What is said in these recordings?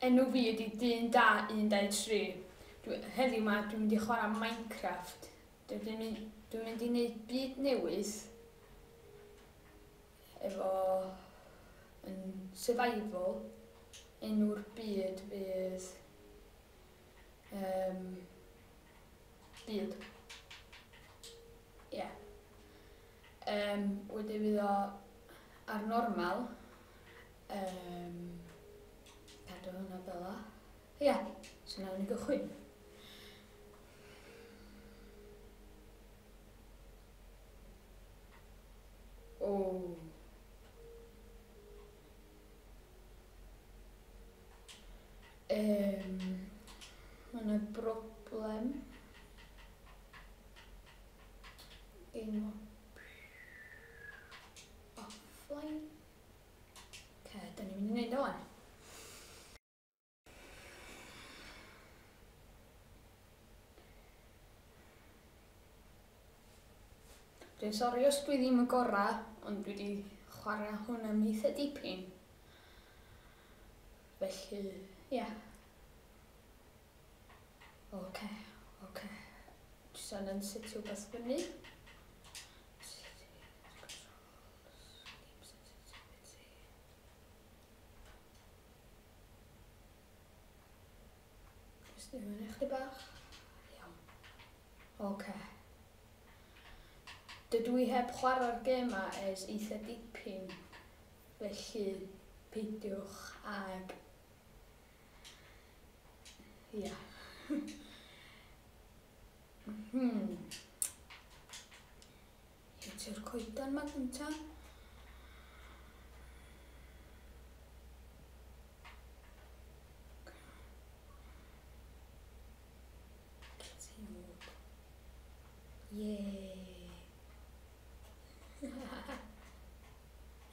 Enw fi ydi Dyn Da 123. Heddiw yma dwi'n mynd i chwarae Minecraft. Dwi'n mynd i wneud byd newydd efo yn survival. Enw'r byd fydd byd. Ie. Wedyn fydd o ar normal. Cadw hwnna fel o. Ie, so nawr ni gychwyn. Mae yna broblem. Game offline. Da ni'n mynd i wneud o wan. Dwi'n sori os dwi ddim yn gorau, ond dwi wedi chwarae hwn am eitha dipyn. Felly, ia. Oce. Jyst angen setio beth fyny. Jyst ddim yn eich chi bach. Iawn. Oce. Dydw i heb chwarae'r gêm yma ers eitha dipyn. Felly, peidiwch ag... Ia. Hitio'r coedan ma gynta. Yay!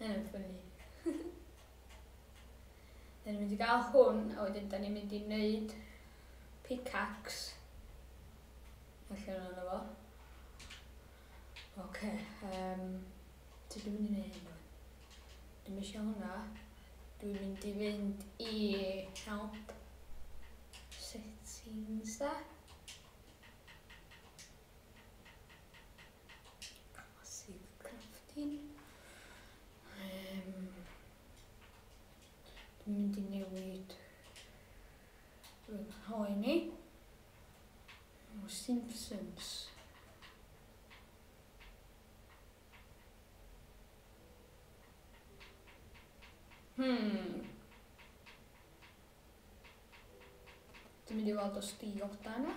Hynny'n ffynnu. Da ni'n mynd i gael hwn, a wedyn da ni'n mynd i wneud pickaxe. Allan o'na fo. Oce, sut dwi'n mynd i wneud hyn? Dwi'n eisiau hwnna. Dwi'n mynd i fynd i help settings da. Massive crafting. Dwi'n mynd i newid fy hoe ni. O Simpsons. Dwi'n mynd i weld os di Ioda yna.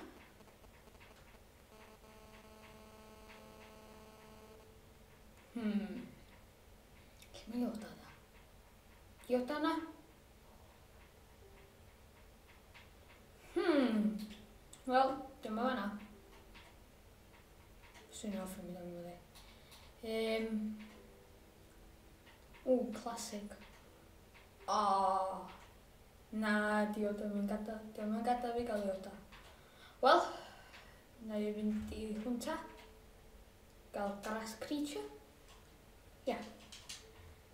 Lle mae Ioda yna? Ioda yna? Wel, dyma fanna. Swn i'n offer mynd am fyddi. Classic. Na, Ioda yn gada. Diolch yn gada fi gael Ioda. Wel, na i fynd i hwnta. Gael grass creature. Ia.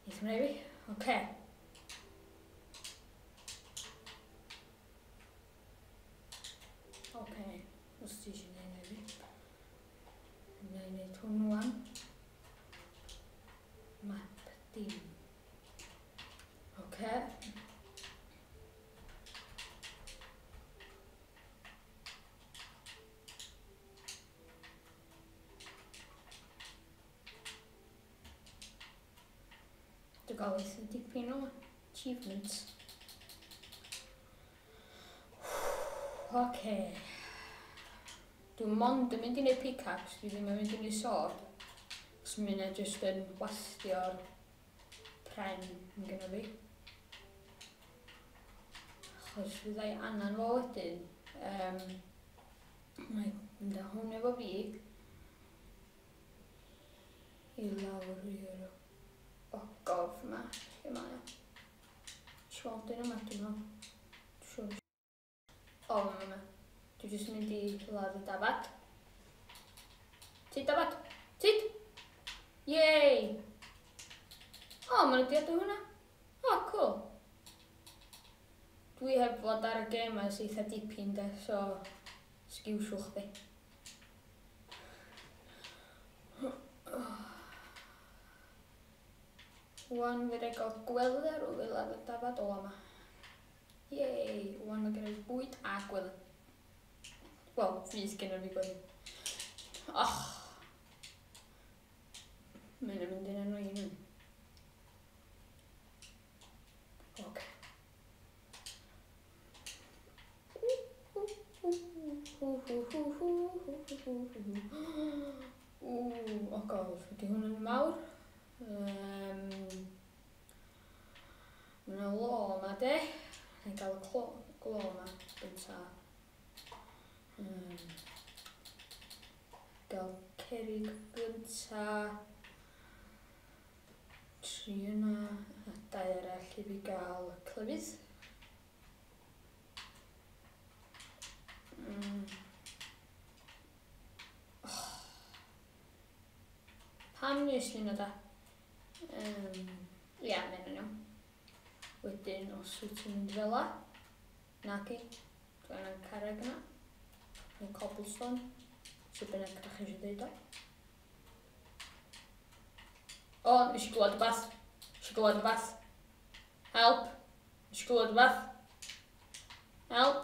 Neith hwnna i fi. Oce. Os ti eisiau gwneud fi. Na i wneud hwn wan. Map dim. Oce. Dwi'n gael eitha dipyn o achievements. Oce. Dwi'n mond yn mynd i wneud pickaxe, dwi ddim yn mynd i wneud sword. Os mi yna jyst yn wastio'r pren yn gyda fi. Achos fyddai anan fo wedyn. Mae'n mynd â hwn efo fi. I lawr i'r ogof yma. Lle mae o? Siwaldyn yma dwi'n meddwl. Mae'n yma. Dwi'n jyst mynd i ladd y dafad. Tyd dafad! Tyd! Yay! Mae'n diadw hwnna. Cool. Dwi heb fod ar y gêm ys eitha dipyn de, so sgiwsiwch fi. Wan fydd ei gael gwelydd ar ôl fel ar y dafod o yma. Yey, wan mae gen i bwyd a gwelydd. Wel, fydd gen i fi gwelydd. Mae'n mynd yn enw un. Ok. O god, ydy hwn yn mawr. Mae'n lo yma de. Mae'n gael y glo yma gynta. Gael cerig gynta. 3 yna. A 2 arall i fi gael clefydd. Pam nes ni na da? Ia, mae'n yn iawn. Wedyn, os wyt ti'n mynd fel la, naci, dwi'n yn carreg yna, yn cobblestone, sy'n bynnag ydych chi eisiau dweud o. O, nes i glwad rhywbeth. Help! Nes i glwad rhywbeth. Help!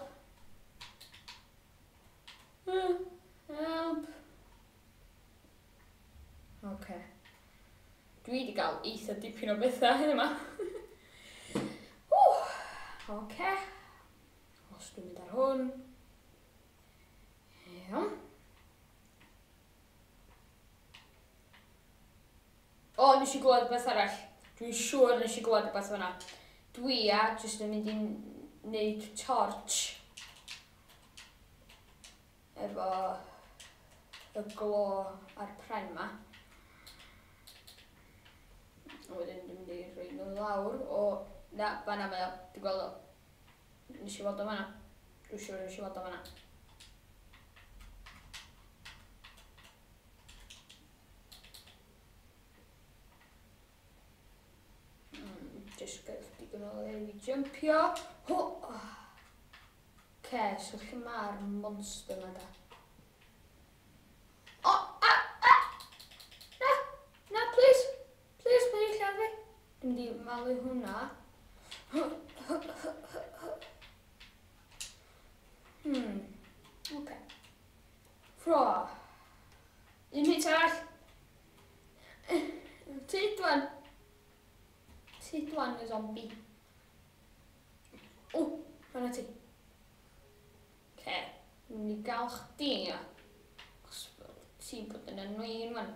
Help! Ok. Dwi wedi cael eitha dipyn o bethau hyn yma. Ok. Os dwi'n mynd ar hwn. Iawn. O, nes i glwad beth arall. Dwi'n siŵr nes i glwad beth fyna. Dwi jyst yn mynd i wneud torch. Efo y glo a'r pren yma. Wedyn dwi'n mynd i rhoi nhw lawr o... Na, fanna mae o. Dwi'n gweld o. Nes i weld o fanna. Dwi'n siŵr nes i weld o fanna. Jyst gael digon o le i jumpio. Ce, so lle mae'r monster yma da? Dwi'n mynd i malu hwnna. Ok. Ffro. Un hit arall. Tidwan. Tidwan y zombi. O, fanna ti. Ok. Dwi'n mynd i gael chdi. Os ti'n bod yn annoying man.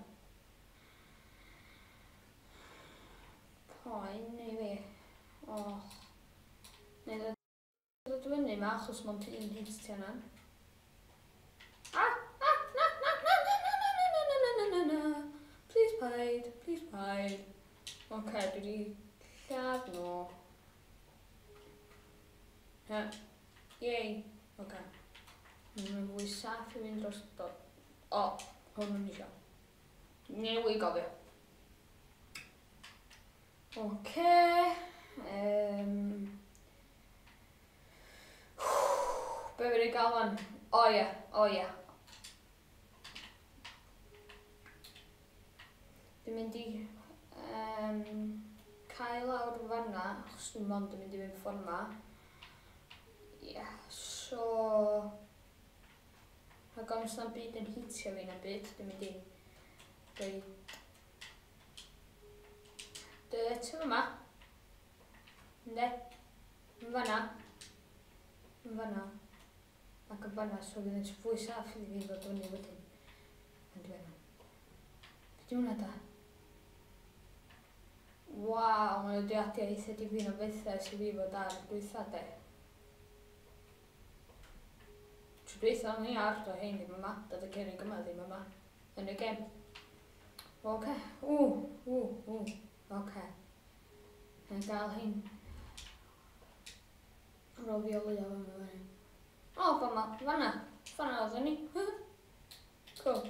Poen neu fi. Neu ddod fyny yma achos mae'n un hit ti yna. Na. Please paid. Ok, dwi wedi lladd nhw. Yey. Ok. Mae'n fwy saff i fynd dros dod. O, hwn yn eisiau. Newy gofio. Ok. Be fydd i gael fan? O ia. Dwi'n mynd i cael lawr fanna, achos dwi'n mond yn mynd i fynd ffordd yma. Ia, so... Rhag ond na'n byd yn hitio fi na byd, dwi'n mynd i rhoi dirt yma. Ynddo? Yn fanna. Ac yn fanna, so fydd yn fwy saff i fi fod hwnni wedyn. Yn diwedd. Beth yw hwnna da? Waw, mae'n diadio eitha dipyn o bethau sydd fi fod ar gweitha de. Tro dweitha ni ar do hyn ddim yma, dod y cerig yma ddim yma. Yn y gem. Ok. Ok. Yn gael hyn. Rofio leo yma fan. O, fanna oedden ni. Cool.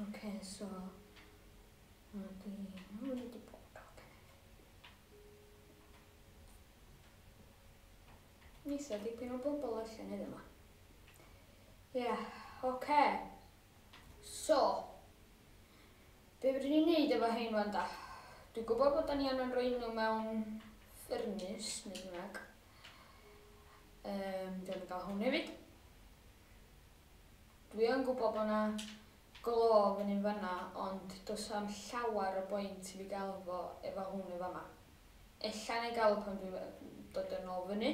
Ok, so... Hwn wedi bod, ok. Nisa dipyn o bobl allan iddyn yma. Ie, oce. So, be fydden ni'n neud efo hein fan da? Dwi'n gwybod bod ni angen rhoi nhw mewn ffyrnus, neu bynnag. Dwi'n gael hwn hefyd. Dwi yn gwybod bod yna glo fyny fanna, ond does am llawer o bwynt i fi gael efo hwn efo yma. Ella neu gael pan dwi'n dod yn ôl fyny.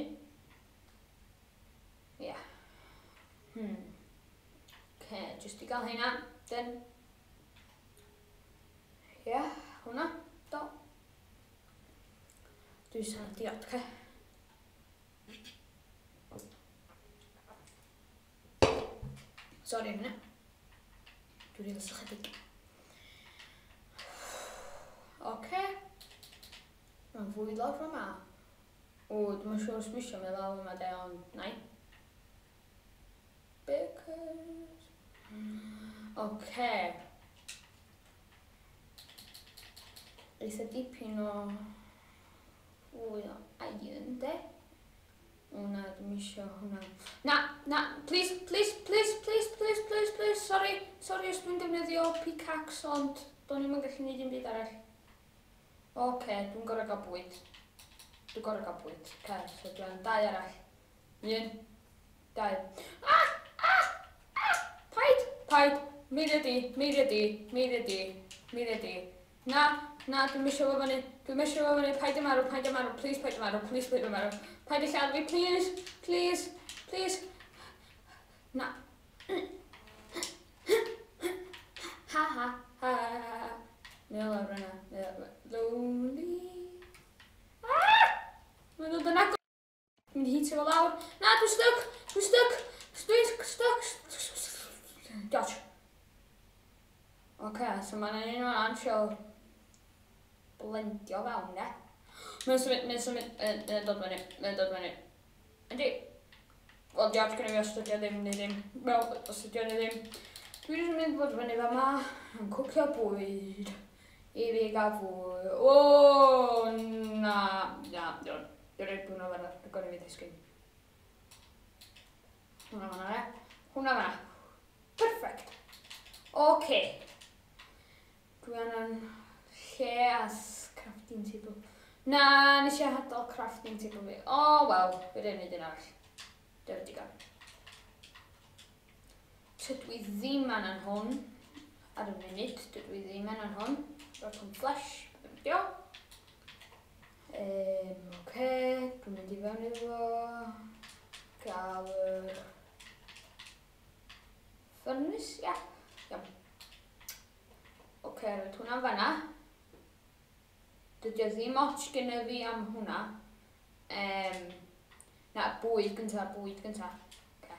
Ie. Oce, jyst i gael hynna. Then. Ie, hwnna. Do. Dwi'n sa'n diod, ce? Sori am hynna. Dwi'n rili sychedig. Oce. Mae'n fwy lawr fy yma. O, dwi'n siŵr os misio me lawr yma de, ond nai. Because... Oce. Eitha dipyn o fwy o iron, de. O na, dwi'n isio hwnna. Na, please, sorry os dwi'n defnyddio pickaxe, ond do'n i'm yn gallu neud dim byd arall. Oce, dwi'n gorau gael bwyd. Oce, so dwi'n 2 arall. 1, 2. Paid! Meidia di. Na, dwi'n misio fo fyny. Paid y marw, please paid y marw. Paid y lladd fi, please. Na. Ha. Neu lawr yna. Lonely. Mae'n dod yn agor. Dwi'n hitio fo lawr. Na, dwi'n stuck. Dodge. Oce, so mae'n un o'n ansio blendio fewn, ne? Mae'n symud, dod fyny. Yndi. Wel, diolch gyda fi os ydy o ddim neu ddim. Wel, os ydy o neu ddim. Dwi wedi mynd fod fyny fe yma yn cwcio bwyd i fi gael fwy. O, na. Dwi'n rhaid hwnna fanna. Dwi'n gorau fi ddisgyn. Hwnna fanna. Perfect. Oce. Dwi angen lle as crafting table. Na, nes i hadol crafting table fi. O, wel, fe rhaid wneud un arall. Dwi'n digon. Tydw I ddim angen hwn ar y munud. Roedd hwn flesh. Dio. Oce, dwi'n mynd I fewn iddo fo. Gael yr furnace, ia. Iawn. Oce, roedd hwnna'n fanna. Dydy o ddim ots gyda fi am hwnna. Na, bwyd gynta. Oce.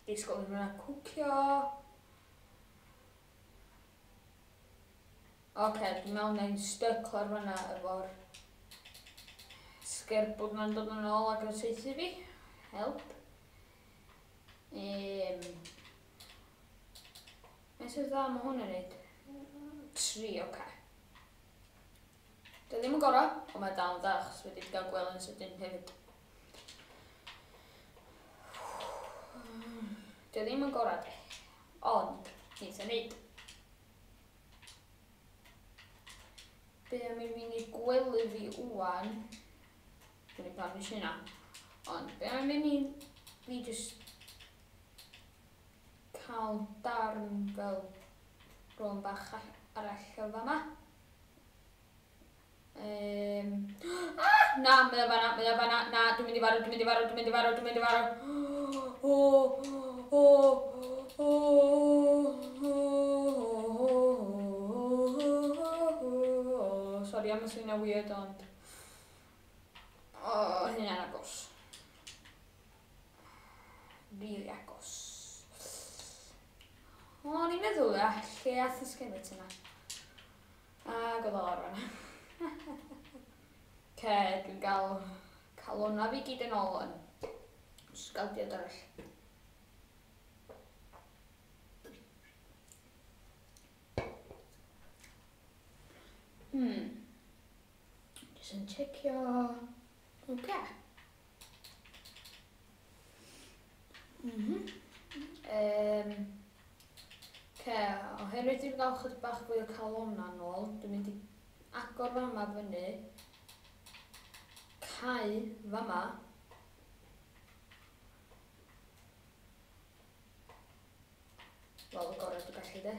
Disgwyl i hwnna cwcio. Oce, dwi'n meddwl neu'n stuck ar fanna efo'r sgerbwd na'n dod yn ôl ac yn saethu fi. Help. Sydd dda mae hwn yn neud? 3, oce. Dwi ddim yn gorau, ond mae dal yn da, achos wedi gael gweld yn sydyn hefyd. Dwi ddim yn gorau de, ond neith yn neud. Be am I fynd I gwely fi wwan, dwi'n ei gofyn sy'n yna, ond be am I fynd fi jyst cael darn fel rhwng bach arall o fama. Na, mae o fanna, na, dwi'n mynd I farw. Sorry am y swnio weird, ond... hynna'n agos. Really agos. O'n i'n meddwl lle ath y skelet yna. Ac oedd o lawr yna. Ce, dwi'n gael hwnna fi gyd yn ôl yn sgaldiad arall. Jyst yn checio... Oce. Oherwydd dwi'n gael chydig bach fwy o calonna nôl, dwi'n mynd i agor fama fyny, cau fama, wel y gorau dwi'n gallu de.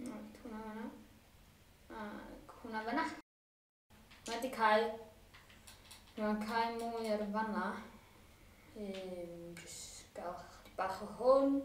Hwna fanna. Hwna fanna. Mae wedi cau. Mae'n cau mwy ar y fanna. Jyst gael chydig bach o hwn.